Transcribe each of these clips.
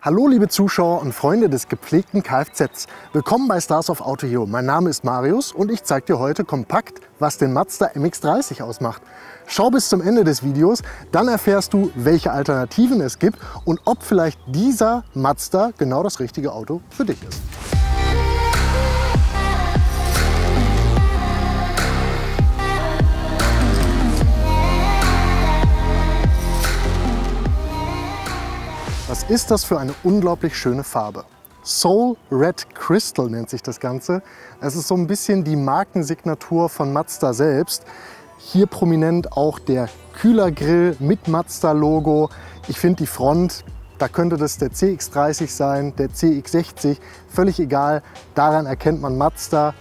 Hallo liebe Zuschauer und Freunde des gepflegten Kfz. Willkommen bei Stars of Auto Hero. Mein Name ist Marius und ich zeige dir heute kompakt, was den Mazda MX-30 ausmacht. Schau bis zum Ende des Videos, dann erfährst du, welche Alternativen es gibt und ob vielleicht dieser Mazda genau das richtige Auto für dich ist. Was ist das für eine unglaublich schöne Farbe? Soul Red Crystal nennt sich das Ganze. Es ist so ein bisschen die Markensignatur von Mazda selbst. Hier prominent auch der Kühlergrill mit Mazda-Logo. Ich finde die Front, da könnte das der CX-30 sein, der CX-60, völlig egal. Daran erkennt man Mazda.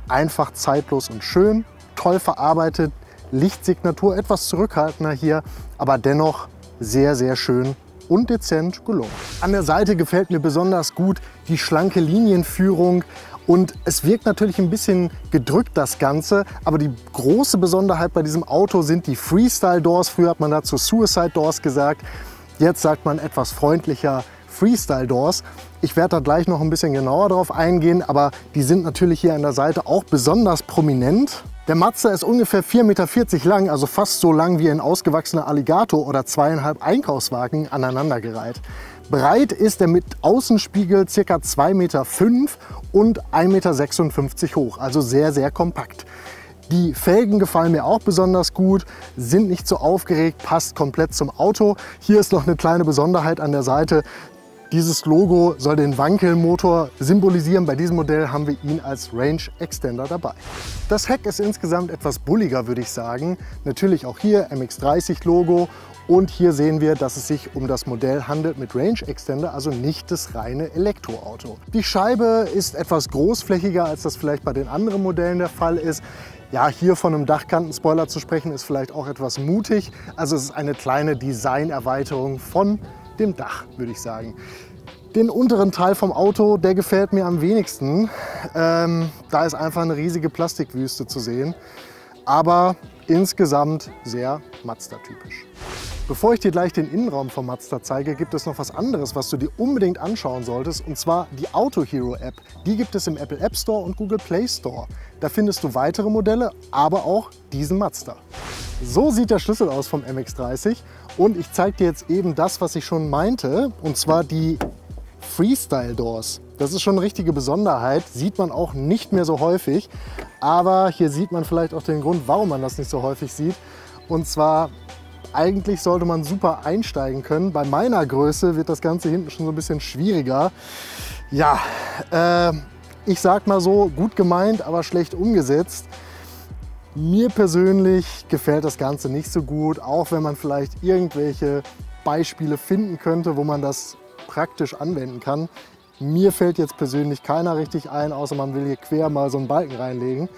Einfach zeitlos und schön, toll verarbeitet. Lichtsignatur etwas zurückhaltender hier, aber dennoch sehr, sehr schön und dezent gelungen. An der Seite gefällt mir besonders gut die schlanke Linienführung und es wirkt natürlich ein bisschen gedrückt das Ganze, aber die große Besonderheit bei diesem Auto sind die Freestyle Doors. Früher hat man dazu Suicide Doors gesagt, jetzt sagt man etwas freundlicher Freestyle Doors. Ich werde da gleich noch ein bisschen genauer drauf eingehen, aber die sind natürlich hier an der Seite auch besonders prominent. Der Mazda ist ungefähr 4,40 Meter lang, also fast so lang wie ein ausgewachsener Alligator oder 2,5 Einkaufswagen aneinandergereiht. Breit ist er mit Außenspiegel ca. 2,5 Meter und 1,56 Meter hoch, also sehr, sehr kompakt. Die Felgen gefallen mir auch besonders gut, sind nicht so aufgeregt, passt komplett zum Auto. Hier ist noch eine kleine Besonderheit an der Seite. Dieses Logo soll den Wankelmotor symbolisieren. Bei diesem Modell haben wir ihn als Range Extender dabei. Das Heck ist insgesamt etwas bulliger, würde ich sagen. Natürlich auch hier MX-30 Logo. Und hier sehen wir, dass es sich um das Modell handelt mit Range Extender, also nicht das reine Elektroauto. Die Scheibe ist etwas großflächiger, als das vielleicht bei den anderen Modellen der Fall ist. Ja, hier von einem Dachkantenspoiler zu sprechen, ist vielleicht auch etwas mutig. Also es ist eine kleine Designerweiterung von dem Dach, würde ich sagen. Den unteren Teil vom Auto, der gefällt mir am wenigsten. Da ist einfach eine riesige Plastikwüste zu sehen. Aber insgesamt sehr Mazda-typisch. Bevor ich dir gleich den Innenraum vom Mazda zeige, gibt es noch was anderes, was du dir unbedingt anschauen solltest, und zwar die Auto Hero App. Die gibt es im Apple App Store und Google Play Store. Da findest du weitere Modelle, aber auch diesen Mazda. So sieht der Schlüssel aus vom MX-30 und ich zeige dir jetzt eben das, was ich schon meinte, und zwar die Freestyle Doors. Das ist schon eine richtige Besonderheit, sieht man auch nicht mehr so häufig, aber hier sieht man vielleicht auch den Grund, warum man das nicht so häufig sieht. Und zwar, eigentlich sollte man super einsteigen können. Bei meiner Größe wird das Ganze hinten schon so ein bisschen schwieriger. Ja, ich sag mal so, gut gemeint, aber schlecht umgesetzt. Mir persönlich gefällt das Ganze nicht so gut, auch wenn man vielleicht irgendwelche Beispiele finden könnte, wo man das praktisch anwenden kann. Mir fällt jetzt persönlich keiner richtig ein, außer man will hier quer mal so einen Balken reinlegen.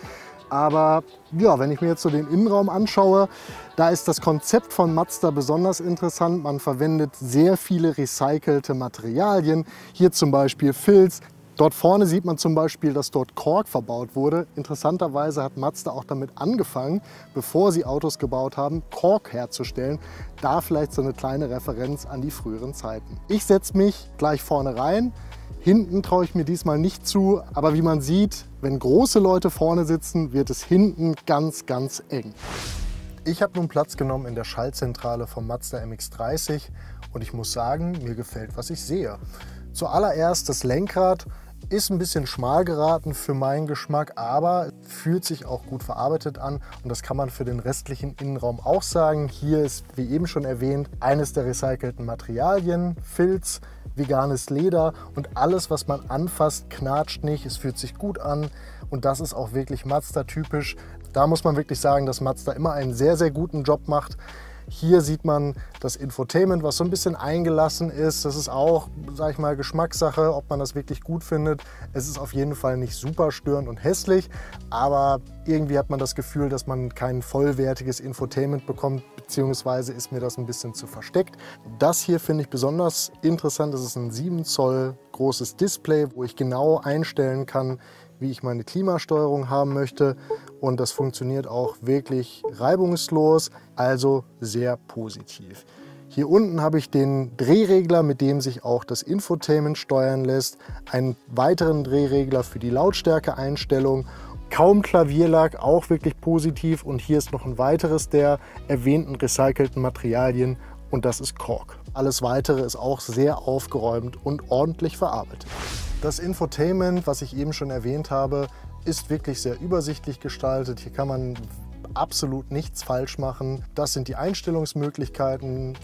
Aber ja, wenn ich mir jetzt so den Innenraum anschaue, da ist das Konzept von Mazda besonders interessant. Man verwendet sehr viele recycelte Materialien. Hier zum Beispiel Filz. Dort vorne sieht man zum Beispiel, dass dort Kork verbaut wurde. Interessanterweise hat Mazda auch damit angefangen, bevor sie Autos gebaut haben, Kork herzustellen. Da vielleicht so eine kleine Referenz an die früheren Zeiten. Ich setze mich gleich vorne rein. Hinten traue ich mir diesmal nicht zu, aber wie man sieht, wenn große Leute vorne sitzen, wird es hinten ganz, ganz eng. Ich habe nun Platz genommen in der Schaltzentrale vom Mazda MX-30 und ich muss sagen, mir gefällt, was ich sehe. Zuallererst das Lenkrad ist ein bisschen schmal geraten für meinen Geschmack, aber fühlt sich auch gut verarbeitet an und das kann man für den restlichen Innenraum auch sagen. Hier ist, wie eben schon erwähnt, eines der recycelten Materialien, Filz, veganes Leder und alles, was man anfasst, knatscht nicht, es fühlt sich gut an und das ist auch wirklich Mazda-typisch. Da muss man wirklich sagen, dass Mazda immer einen sehr, sehr guten Job macht. Hier sieht man das Infotainment, was so ein bisschen eingelassen ist. Das ist auch, sage ich mal, Geschmackssache, ob man das wirklich gut findet. Es ist auf jeden Fall nicht super störend und hässlich, aber irgendwie hat man das Gefühl, dass man kein vollwertiges Infotainment bekommt, beziehungsweise ist mir das ein bisschen zu versteckt. Das hier finde ich besonders interessant. Das ist ein 7 Zoll großes Display, wo ich genau einstellen kann, wie ich meine Klimasteuerung haben möchte. Und das funktioniert auch wirklich reibungslos, also sehr positiv. Hier unten habe ich den Drehregler, mit dem sich auch das Infotainment steuern lässt, einen weiteren Drehregler für die Lautstärkeeinstellung. Kaum Klavierlack, auch wirklich positiv. Und hier ist noch ein weiteres der erwähnten recycelten Materialien und das ist Kork. Alles Weitere ist auch sehr aufgeräumt und ordentlich verarbeitet. Das Infotainment, was ich eben schon erwähnt habe, ist wirklich sehr übersichtlich gestaltet. Hier kann man absolut nichts falsch machen. Das sind die Einstellungsmöglichkeiten.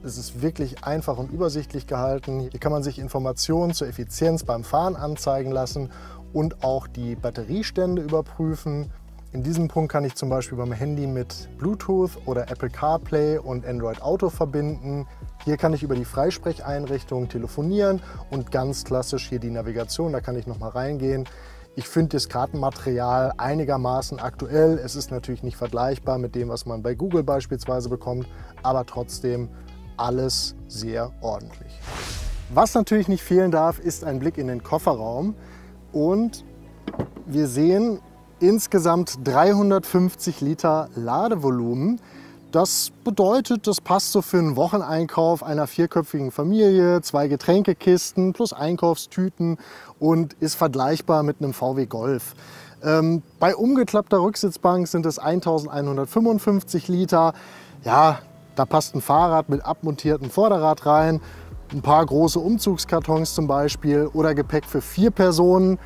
Es ist wirklich einfach und übersichtlich gehalten. Hier kann man sich Informationen zur Effizienz beim Fahren anzeigen lassen und auch die Batteriestände überprüfen. In diesem Punkt kann ich zum Beispiel beim Handy mit Bluetooth oder Apple CarPlay und Android Auto verbinden. Hier kann ich über die Freisprecheinrichtung telefonieren und ganz klassisch hier die Navigation, da kann ich noch mal reingehen. Ich finde das Kartenmaterial einigermaßen aktuell. Es ist natürlich nicht vergleichbar mit dem, was man bei Google beispielsweise bekommt, aber trotzdem alles sehr ordentlich. Was natürlich nicht fehlen darf, ist ein Blick in den Kofferraum. Und wir sehen insgesamt 350 Liter Ladevolumen. Das bedeutet, das passt so für einen Wocheneinkauf einer vierköpfigen Familie, 2 Getränkekisten plus Einkaufstüten und ist vergleichbar mit einem VW Golf. Bei umgeklappter Rücksitzbank sind es 1155 Liter. Ja, da passt ein Fahrrad mit abmontiertem Vorderrad rein. Ein paar große Umzugskartons zum Beispiel oder Gepäck für 4 Personen.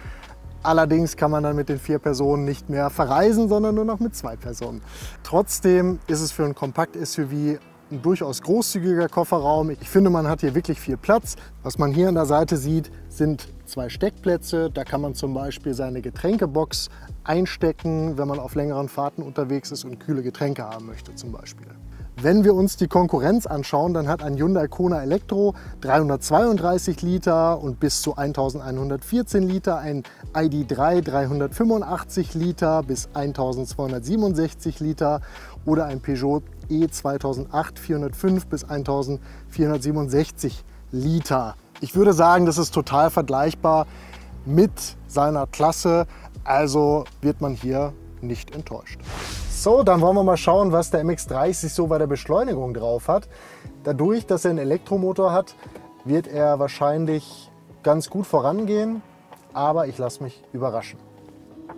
Allerdings kann man dann mit den 4 Personen nicht mehr verreisen, sondern nur noch mit 2 Personen. Trotzdem ist es für ein Kompakt-SUV ein durchaus großzügiger Kofferraum. Ich finde, man hat hier wirklich viel Platz. Was man hier an der Seite sieht, sind 2 Steckplätze. Da kann man zum Beispiel seine Getränkebox einstecken, wenn man auf längeren Fahrten unterwegs ist und kühle Getränke haben möchte zum Beispiel. Wenn wir uns die Konkurrenz anschauen, dann hat ein Hyundai Kona Elektro 332 Liter und bis zu 1114 Liter, ein ID.3 385 Liter bis 1267 Liter oder ein Peugeot E 2008 405 bis 1467 Liter. Ich würde sagen, das ist total vergleichbar mit seiner Klasse, also wird man hier nicht enttäuscht. So, dann wollen wir mal schauen, was der MX-30 so bei der Beschleunigung drauf hat. Dadurch, dass er einen Elektromotor hat, wird er wahrscheinlich ganz gut vorangehen, aber ich lasse mich überraschen.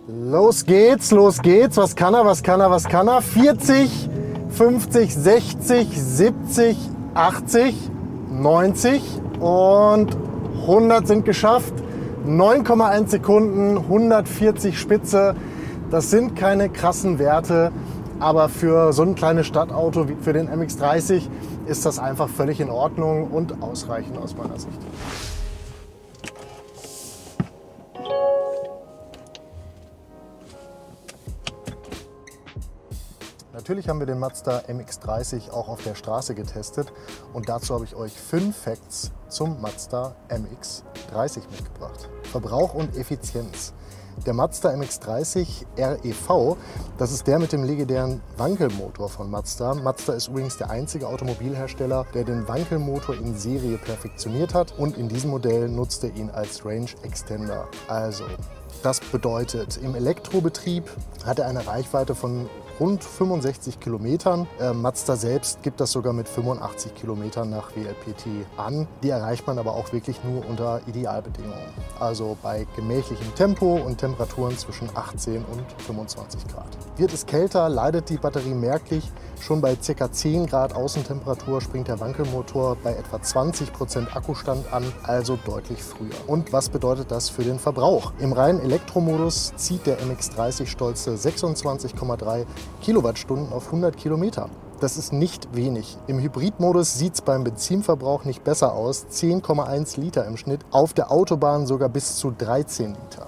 Los geht's, los geht's. Was kann er, was kann er, was kann er? 40, 50, 60, 70, 80, 90 und 100 sind geschafft. 9,1 Sekunden, 140 Spitze. Das sind keine krassen Werte, aber für so ein kleines Stadtauto wie für den MX-30 ist das einfach völlig in Ordnung und ausreichend aus meiner Sicht. Natürlich haben wir den Mazda MX-30 auch auf der Straße getestet und dazu habe ich euch 5 Facts zum Mazda MX-30 mitgebracht. Verbrauch und Effizienz. Der Mazda MX-30 REV, das ist der mit dem legendären Wankelmotor von Mazda. Mazda ist übrigens der einzige Automobilhersteller, der den Wankelmotor in Serie perfektioniert hat und in diesem Modell nutzt er ihn als Range Extender. Also, das bedeutet, im Elektrobetrieb hat er eine Reichweite von rund 65 Kilometern. Mazda selbst gibt das sogar mit 85 Kilometern nach WLTP an. Die erreicht man aber auch wirklich nur unter Idealbedingungen. Also bei gemächlichem Tempo und Temperaturen zwischen 18 und 25 Grad. Wird es kälter, leidet die Batterie merklich. Schon bei ca. 10 Grad Außentemperatur springt der Wankelmotor bei etwa 20% Akkustand an, also deutlich früher. Und was bedeutet das für den Verbrauch? Im reinen Elektromodus zieht der MX-30 stolze 26,3 Kilowattstunden auf 100 Kilometer. Das ist nicht wenig. Im Hybridmodus sieht es beim Benzinverbrauch nicht besser aus. 10,1 Liter im Schnitt, auf der Autobahn sogar bis zu 13 Liter.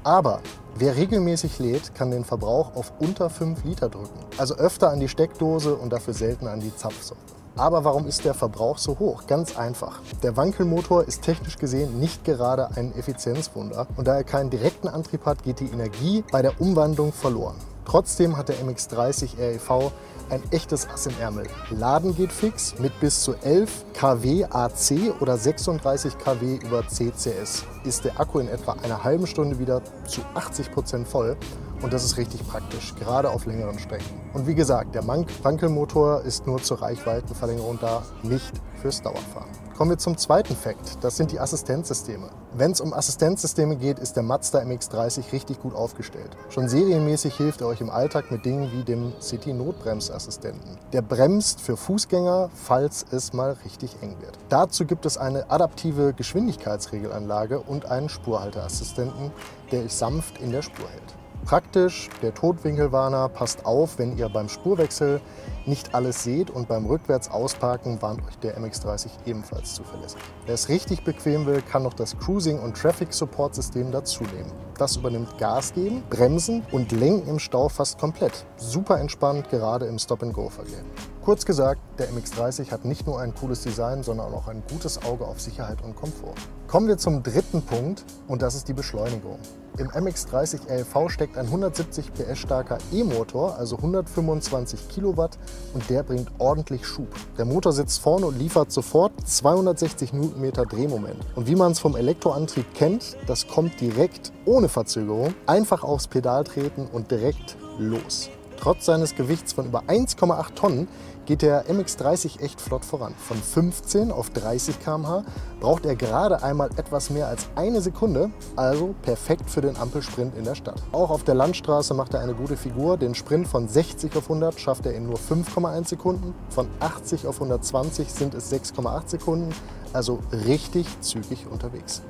Aber wer regelmäßig lädt, kann den Verbrauch auf unter 5 Liter drücken. Also öfter an die Steckdose und dafür seltener an die Zapfsäule. Aber warum ist der Verbrauch so hoch? Ganz einfach. Der Wankelmotor ist technisch gesehen nicht gerade ein Effizienzwunder. Und da er keinen direkten Antrieb hat, geht die Energie bei der Umwandlung verloren. Trotzdem hat der MX-30 REV ein echtes Ass im Ärmel. Laden geht fix mit bis zu 11 kW AC oder 36 kW über CCS. Ist der Akku in etwa einer halben Stunde wieder zu 80% voll und das ist richtig praktisch, gerade auf längeren Strecken. Und wie gesagt, der Wankelmotor ist nur zur Reichweitenverlängerung da, nicht fürs Dauerfahren. Kommen wir zum zweiten Fakt, das sind die Assistenzsysteme. Wenn es um Assistenzsysteme geht, ist der Mazda MX-30 richtig gut aufgestellt. Schon serienmäßig hilft er euch im Alltag mit Dingen wie dem City-Notbremsassistenten. Der bremst für Fußgänger, falls es mal richtig eng wird. Dazu gibt es eine adaptive Geschwindigkeitsregelanlage und einen Spurhalteassistenten, der euch sanft in der Spur hält. Praktisch, der Totwinkelwarner passt auf, wenn ihr beim Spurwechsel nicht alles seht, und beim Rückwärts-Ausparken warnt euch der MX-30 ebenfalls zuverlässig. Wer es richtig bequem will, kann noch das Cruising- und Traffic-Support-System dazu nehmen. Das übernimmt Gas geben, Bremsen und Lenken im Stau fast komplett. Super entspannt, gerade im Stop-and-Go-Verkehr. Kurz gesagt, der MX-30 hat nicht nur ein cooles Design, sondern auch ein gutes Auge auf Sicherheit und Komfort. Kommen wir zum dritten Punkt, und das ist die Beschleunigung. Im MX-30 LV steckt ein 170 PS starker E-Motor, also 125 Kilowatt, und der bringt ordentlich Schub. Der Motor sitzt vorne und liefert sofort 260 Newtonmeter Drehmoment. Und wie man es vom Elektroantrieb kennt, das kommt direkt ohne Verzögerung, einfach aufs Pedal treten und direkt los. Trotz seines Gewichts von über 1,8 Tonnen geht der MX-30 echt flott voran. Von 15 auf 30 km/h braucht er gerade einmal etwas mehr als eine Sekunde, also perfekt für den Ampelsprint in der Stadt. Auch auf der Landstraße macht er eine gute Figur. Den Sprint von 60 auf 100 schafft er in nur 5,1 Sekunden. Von 80 auf 120 sind es 6,8 Sekunden, also richtig zügig unterwegs.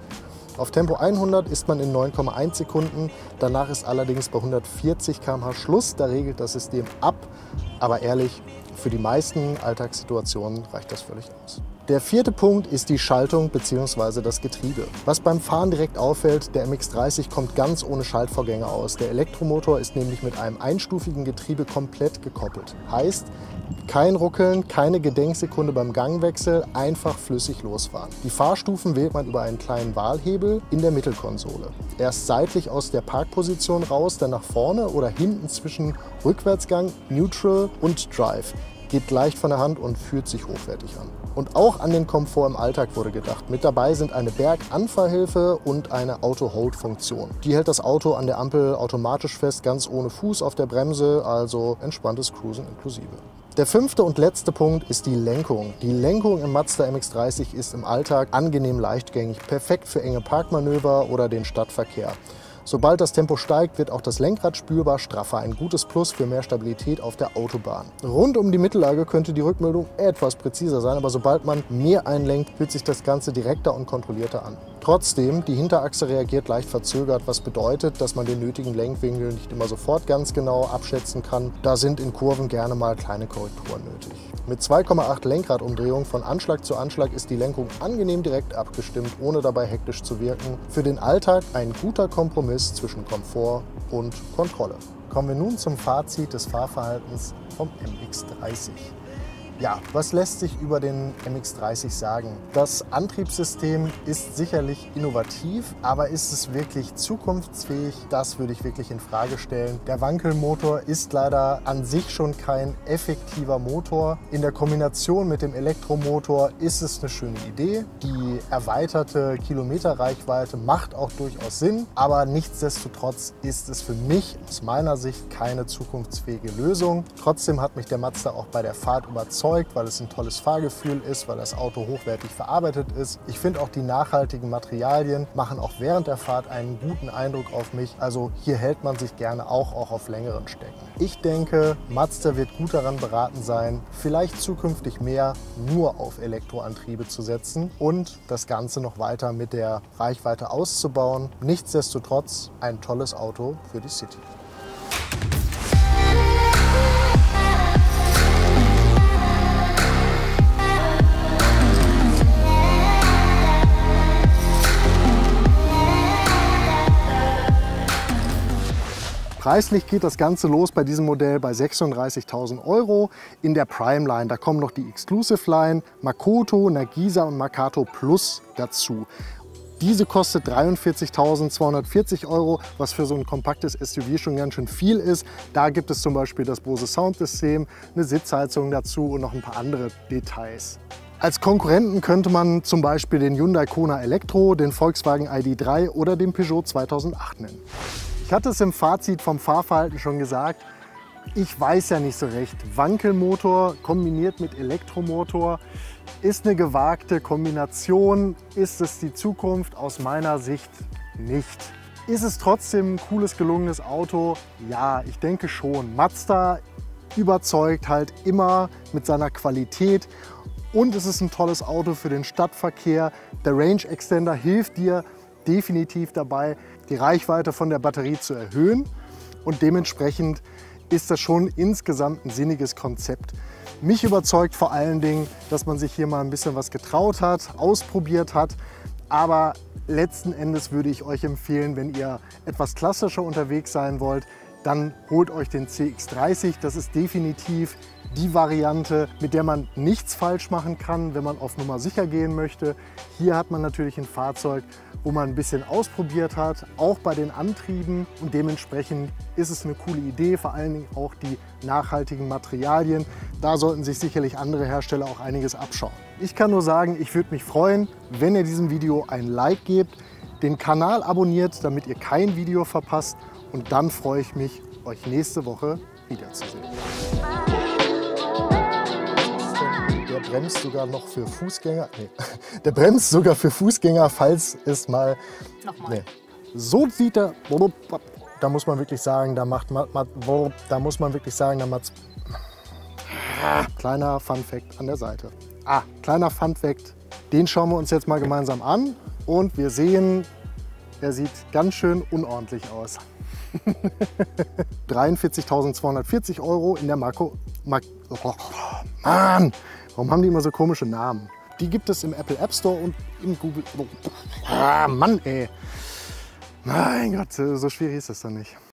Auf Tempo 100 ist man in 9,1 Sekunden, danach ist allerdings bei 140 km/h Schluss, da regelt das System ab. Aber ehrlich, für die meisten Alltagssituationen reicht das völlig aus. Der vierte Punkt ist die Schaltung bzw. das Getriebe. Was beim Fahren direkt auffällt, der MX-30 kommt ganz ohne Schaltvorgänge aus. Der Elektromotor ist nämlich mit einem einstufigen Getriebe komplett gekoppelt. Heißt, kein Ruckeln, keine Gedenksekunde beim Gangwechsel, einfach flüssig losfahren. Die Fahrstufen wählt man über einen kleinen Wahlhebel in der Mittelkonsole. Erst seitlich aus der Parkposition raus, dann nach vorne oder hinten zwischen Rückwärtsgang, Neutral und Drive. Geht leicht von der Hand und fühlt sich hochwertig an. Und auch an den Komfort im Alltag wurde gedacht. Mit dabei sind eine Berganfahrhilfe und eine Auto-Hold-Funktion. Die hält das Auto an der Ampel automatisch fest, ganz ohne Fuß auf der Bremse, also entspanntes Cruisen inklusive. Der fünfte und letzte Punkt ist die Lenkung. Die Lenkung im Mazda MX-30 ist im Alltag angenehm leichtgängig, perfekt für enge Parkmanöver oder den Stadtverkehr. Sobald das Tempo steigt, wird auch das Lenkrad spürbar straffer. Ein gutes Plus für mehr Stabilität auf der Autobahn. Rund um die Mittellage könnte die Rückmeldung etwas präziser sein, aber sobald man mehr einlenkt, fühlt sich das Ganze direkter und kontrollierter an. Trotzdem, die Hinterachse reagiert leicht verzögert, was bedeutet, dass man den nötigen Lenkwinkel nicht immer sofort ganz genau abschätzen kann. Da sind in Kurven gerne mal kleine Korrekturen nötig. Mit 2,8 Lenkradumdrehungen von Anschlag zu Anschlag ist die Lenkung angenehm direkt abgestimmt, ohne dabei hektisch zu wirken. Für den Alltag ein guter Kompromiss zwischen Komfort und Kontrolle. Kommen wir nun zum Fazit des Fahrverhaltens vom MX-30. Ja, was lässt sich über den MX-30 sagen? Das Antriebssystem ist sicherlich innovativ, aber ist es wirklich zukunftsfähig? Das würde ich wirklich in Frage stellen. Der Wankelmotor ist leider an sich schon kein effektiver Motor. In der Kombination mit dem Elektromotor ist es eine schöne Idee. Die erweiterte Kilometerreichweite macht auch durchaus Sinn, aber nichtsdestotrotz ist es für mich aus meiner Sicht keine zukunftsfähige Lösung. Trotzdem hat mich der Mazda auch bei der Fahrt überzeugt, weil es ein tolles Fahrgefühl ist, weil das Auto hochwertig verarbeitet ist. Ich finde auch die nachhaltigen Materialien machen auch während der Fahrt einen guten Eindruck auf mich. Also hier hält man sich gerne auch auf längeren Strecken. Ich denke, Mazda wird gut daran beraten sein, vielleicht zukünftig mehr nur auf Elektroantriebe zu setzen und das Ganze noch weiter mit der Reichweite auszubauen. Nichtsdestotrotz ein tolles Auto für die City. Preislich geht das Ganze los bei diesem Modell bei 36.000 € in der Prime Line. Da kommen noch die Exclusive Line, Makoto, Nagisa und Makato Plus dazu. Diese kostet 43.240 €, was für so ein kompaktes SUV schon ganz schön viel ist. Da gibt es zum Beispiel das Bose Soundsystem, eine Sitzheizung dazu und noch ein paar andere Details. Als Konkurrenten könnte man zum Beispiel den Hyundai Kona Elektro, den Volkswagen ID.3 oder den Peugeot 2008 nennen. Ich hatte es im Fazit vom Fahrverhalten schon gesagt, ich weiß ja nicht so recht. Wankelmotor kombiniert mit Elektromotor ist eine gewagte Kombination. Ist es die Zukunft? Aus meiner Sicht nicht. Ist es trotzdem ein cooles, gelungenes Auto? Ja, ich denke schon. Mazda überzeugt halt immer mit seiner Qualität und es ist ein tolles Auto für den Stadtverkehr. Der Range Extender hilft dir definitiv dabei, die Reichweite von der Batterie zu erhöhen und dementsprechend ist das schon insgesamt ein sinniges Konzept. Mich überzeugt vor allen Dingen, dass man sich hier mal ein bisschen was getraut hat, ausprobiert hat, aber letzten Endes würde ich euch empfehlen, wenn ihr etwas klassischer unterwegs sein wollt, dann holt euch den CX-30. Das ist definitiv die Variante, mit der man nichts falsch machen kann, wenn man auf Nummer sicher gehen möchte. Hier hat man natürlich ein Fahrzeug, wo man ein bisschen ausprobiert hat, auch bei den Antrieben. Und dementsprechend ist es eine coole Idee, vor allen Dingen auch die nachhaltigen Materialien. Da sollten sich sicherlich andere Hersteller auch einiges abschauen. Ich kann nur sagen, ich würde mich freuen, wenn ihr diesem Video ein Like gebt, den Kanal abonniert, damit ihr kein Video verpasst. Und dann freue ich mich, euch nächste Woche wiederzusehen. Der bremst sogar noch für Fußgänger. Nee, der bremst sogar für Fußgänger, falls es mal. Nochmal. Nee. So sieht er. Da muss man wirklich sagen, da macht kleiner Fun Fact an der Seite. Kleiner Fun Fact. Den schauen wir uns jetzt mal gemeinsam an und wir sehen, er sieht ganz schön unordentlich aus. 43.240 € in der Mann, warum haben die immer so komische Namen? Die gibt es im Apple App Store und im Google. Mann, ey. Mein Gott, so schwierig ist das doch nicht.